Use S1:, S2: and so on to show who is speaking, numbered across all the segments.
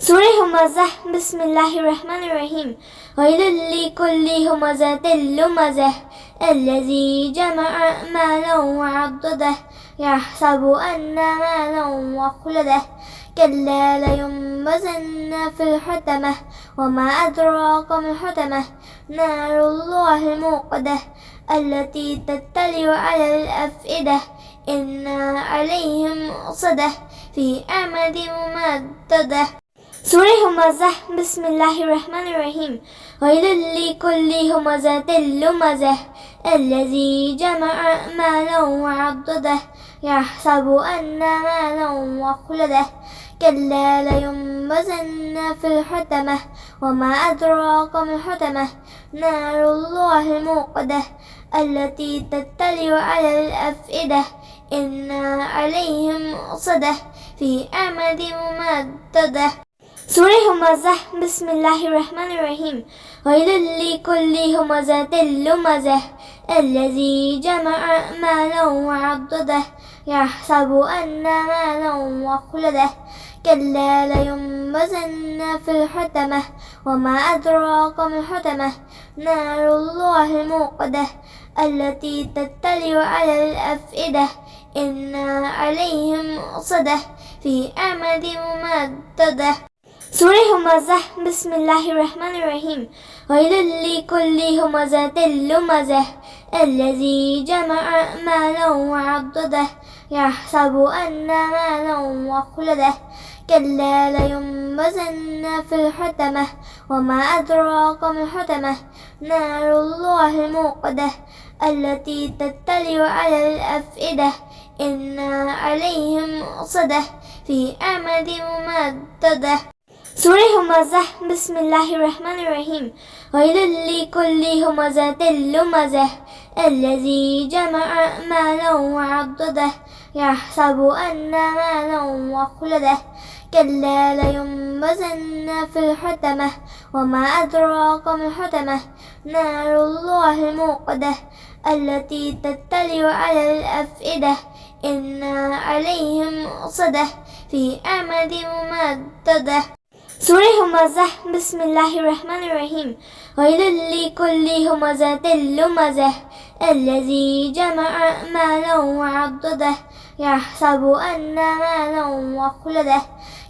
S1: سورة همزة. بسم الله الرحمن الرحيم. ويل لكل همزة لمزة الذي جمع مالا وعدده يحسب أن مالا وخلده كلا لينبذن في الحطمة وما أدراك ما الحطمة نار الله الموقدة التي تطلع على الأفئدة إنا عليهم مؤصدة في أمد ممددة. سورة همزة. بسم الله الرحمن الرحيم. ويل لكل همزة لمزة الذي جمع مالا وعدده يحسب أن مالا وخلده كلا لينبذن في الحطمة وما أدراك ما الحطمة نار الله الموقدة التي تطلع على الأفئدة إنا عليهم مؤصدة في أمد ممددة. سورة همزة. بسم الله الرحمن الرحيم. ويل لكل همزة لمزة الذي جمع مالا وعدده يحسب أن مالا وخلده كلا لينبذن في الحطمة وما أدراك ما الحطمة نار الله الموقدة التي تطلع على الأفئدة إنا عليهم مؤصدة في أمد ممددة. سورة همزة. بسم الله الرحمن الرحيم. ويل لكل همزة لمزة الذي جمع مالا وعدده يحسب أن مالا وخلده كلا لينبذن في الحطمة وما أدراك ما الحطمة نار الله الموقدة التي تطلع على الأفئدة إنا عليهم مؤصدة في أمد ممددة. سورة همزة. بسم الله الرحمن الرحيم. ويل لكل همزة لمزة الذي جمع مالا وعدده يحسب أن مالا وخلده كلا لينبذن في الحطمة وما أدراك ما الحطمة نار الله الموقدة التي تطلع على الأفئدة إنا عليهم مؤصدة في أمد ممددة. سورة همزة. بسم الله الرحمن الرحيم. ويل لكل همزة لمزة الذي جمع مالا وعدده يحسب أن مالا وخلده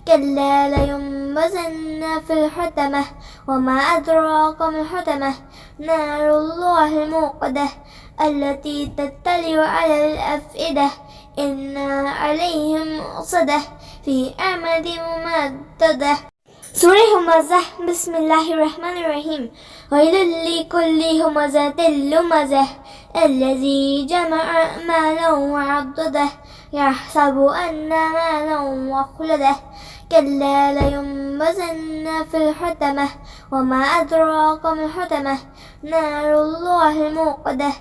S1: كلا لينبذن في الحطمة وما أدراك ما الحطمة نار الله الموقدة التي تطلع على الأفئدة إنا عليهم مؤصدة في أمد ممددة. سورة همزة. بسم الله الرحمن الرحيم. ويل لكل همزة لمزة الذي جمع مالا وعدده يحسب أن مالا وخلده كلا لينبذن في الحطمة وما أدراك ما الحطمة نار الله الموقدة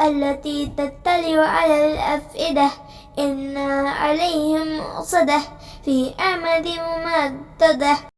S1: التي تطلع على الأفئدة إنا عليهم مؤصدة في أمد ممددة.